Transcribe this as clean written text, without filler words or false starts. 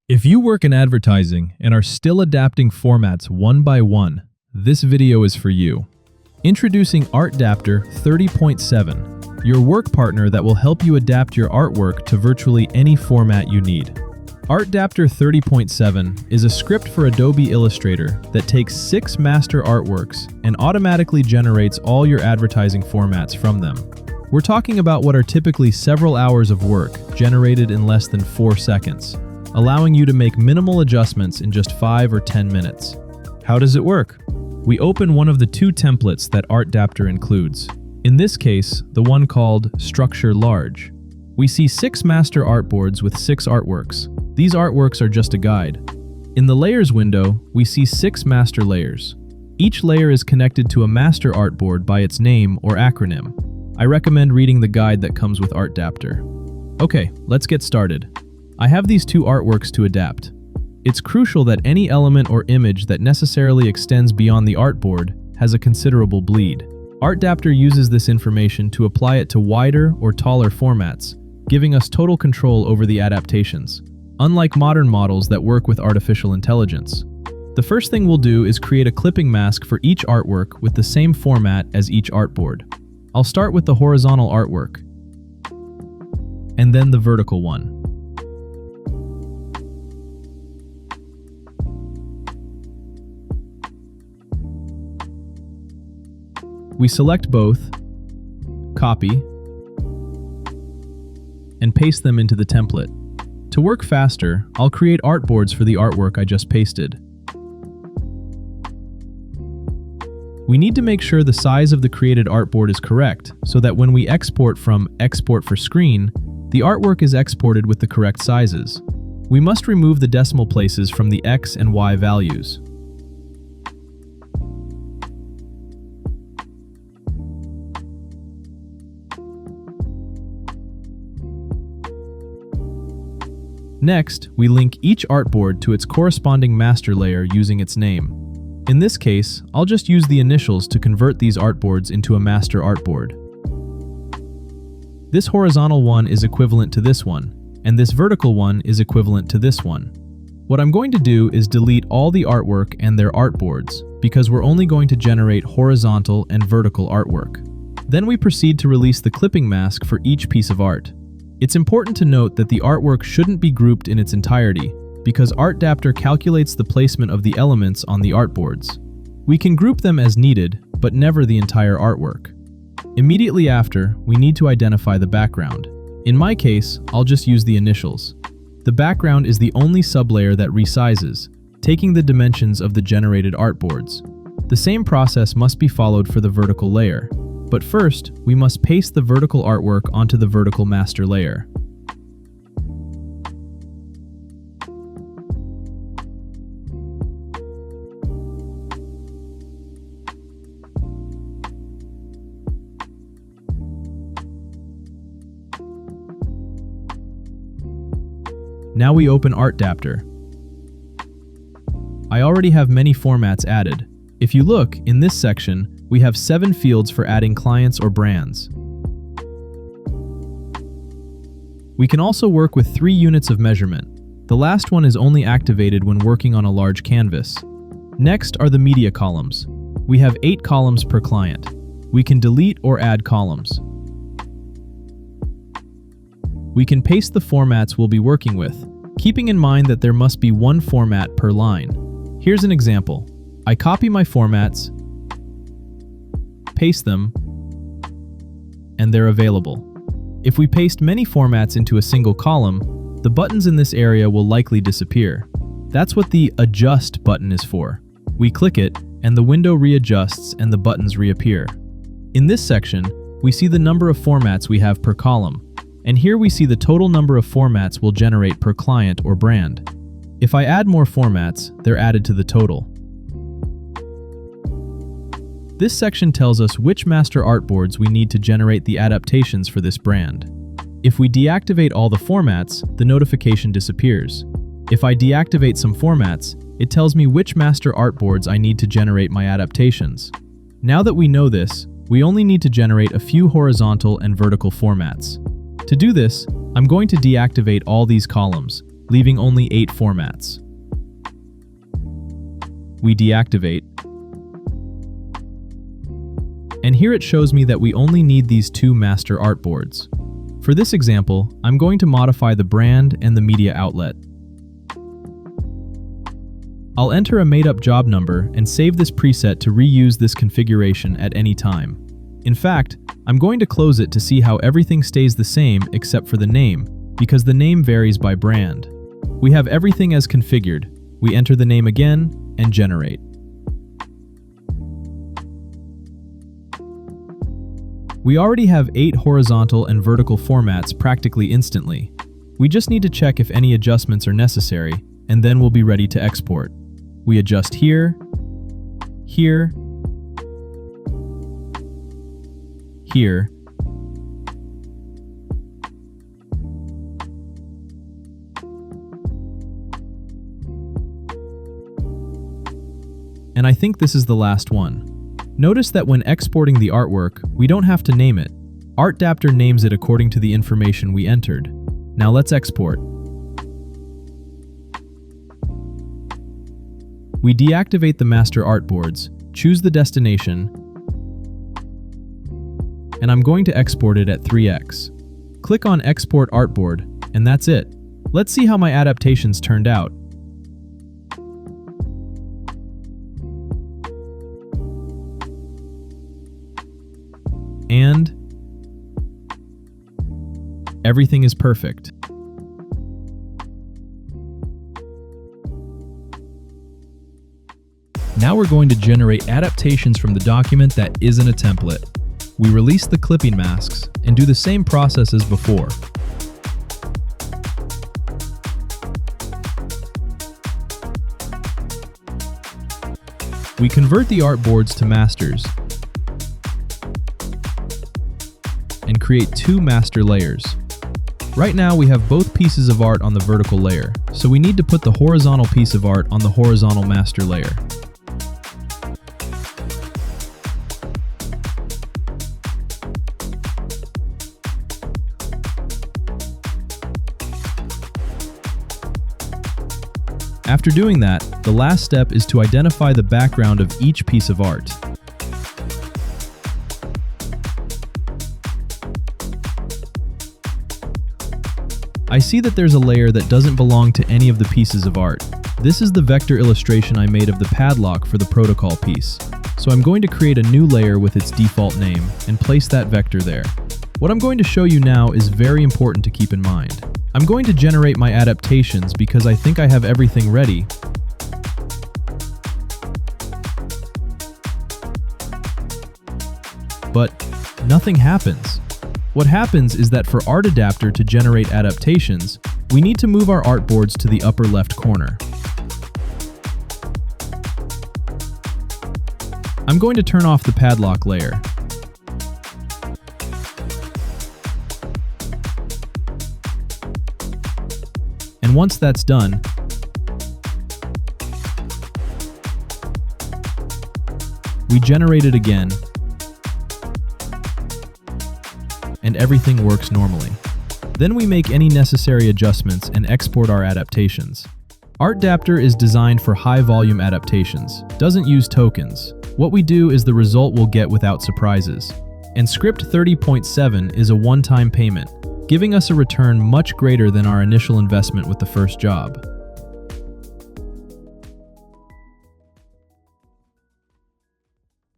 If you work in advertising and are still adapting formats one by one, this video is for you. Introducing ArtDapter 30.7, your work partner that will help you adapt your artwork to virtually any format you need. ArtDapter 30.7 is a script for Adobe Illustrator that takes 6 master artworks and automatically generates all your advertising formats from them. We're talking about what are typically several hours of work generated in less than 4 seconds. Allowing you to make minimal adjustments in just 5 or 10 minutes. How does it work? We open one of the 2 templates that ArtDapter includes. In this case, the one called Structure Large. We see 6 master artboards with 6 artworks. These artworks are just a guide. In the Layers window, we see 6 master layers. Each layer is connected to a master artboard by its name or acronym. I recommend reading the guide that comes with ArtDapter. Okay, let's get started. I have these 2 artworks to adapt. It's crucial that any element or image that necessarily extends beyond the artboard has a considerable bleed. ArtDapter uses this information to apply it to wider or taller formats, giving us total control over the adaptations, unlike modern models that work with artificial intelligence. The first thing we'll do is create a clipping mask for each artwork with the same format as each artboard. I'll start with the horizontal artwork, and then the vertical one. We select both, copy, and paste them into the template. To work faster, I'll create artboards for the artwork I just pasted. We need to make sure the size of the created artboard is correct, so that when we export from Export for Screen, the artwork is exported with the correct sizes. We must remove the decimal places from the X and Y values. Next, we link each artboard to its corresponding master layer using its name. In this case, I'll just use the initials to convert these artboards into a master artboard. This horizontal one is equivalent to this one, and this vertical one is equivalent to this one. What I'm going to do is delete all the artwork and their artboards, because we're only going to generate horizontal and vertical artwork. Then we proceed to release the clipping mask for each piece of art. It's important to note that the artwork shouldn't be grouped in its entirety, because ArtDapter calculates the placement of the elements on the artboards. We can group them as needed, but never the entire artwork. Immediately after, we need to identify the background. In my case, I'll just use the initials. The background is the only sublayer that resizes, taking the dimensions of the generated artboards. The same process must be followed for the vertical layer. But first, we must paste the vertical artwork onto the vertical master layer. Now we open ArtDapter. I already have many formats added. If you look, in this section, we have 7 fields for adding clients or brands. We can also work with 3 units of measurement. The last one is only activated when working on a large canvas. Next are the media columns. We have 8 columns per client. We can delete or add columns. We can paste the formats we'll be working with, keeping in mind that there must be 1 format per line. Here's an example. I copy my formats, paste them, and they're available. If we paste many formats into a single column, the buttons in this area will likely disappear. That's what the Adjust button is for. We click it, and the window readjusts and the buttons reappear. In this section, we see the number of formats we have per column, and here we see the total number of formats we'll generate per client or brand. If I add more formats, they're added to the total. This section tells us which master artboards we need to generate the adaptations for this brand. If we deactivate all the formats, the notification disappears. If I deactivate some formats, it tells me which master artboards I need to generate my adaptations. Now that we know this, we only need to generate a few horizontal and vertical formats. To do this, I'm going to deactivate all these columns, leaving only 8 formats. We deactivate, and here it shows me that we only need these 2 master artboards. For this example, I'm going to modify the brand and the media outlet. I'll enter a made-up job number and save this preset to reuse this configuration at any time. In fact, I'm going to close it to see how everything stays the same except for the name, because the name varies by brand. We have everything as configured. We enter the name again and generate. We already have 8 horizontal and vertical formats practically instantly. We just need to check if any adjustments are necessary, and then we'll be ready to export. We adjust here, here, here, and I think this is the last one. Notice that when exporting the artwork, we don't have to name it. ArtDapter names it according to the information we entered. Now let's export. We deactivate the master artboards, choose the destination, and I'm going to export it at 3x. Click on Export Artboard, and that's it. Let's see how my adaptations turned out. And everything is perfect. Now we're going to generate adaptations from the document that isn't a template. We release the clipping masks and do the same process as before. We convert the artboards to masters and create 2 master layers. Right now we have both pieces of art on the vertical layer, so we need to put the horizontal piece of art on the horizontal master layer. After doing that, the last step is to identify the background of each piece of art. I see that there's a layer that doesn't belong to any of the pieces of art. This is the vector illustration I made of the padlock for the protocol piece. So I'm going to create a new layer with its default name and place that vector there. What I'm going to show you now is very important to keep in mind. I'm going to generate my adaptations because I think I have everything ready. But nothing happens. What happens is that for ArtDapter to generate adaptations, we need to move our artboards to the upper left corner. I'm going to turn off the padlock layer. And once that's done, we generate it again, and everything works normally. Then we make any necessary adjustments and export our adaptations. ArtDapter is designed for high-volume adaptations, doesn't use tokens. What we do is the result we'll get without surprises. And Script 30.7 is a one-time payment, giving us a return much greater than our initial investment with the first job.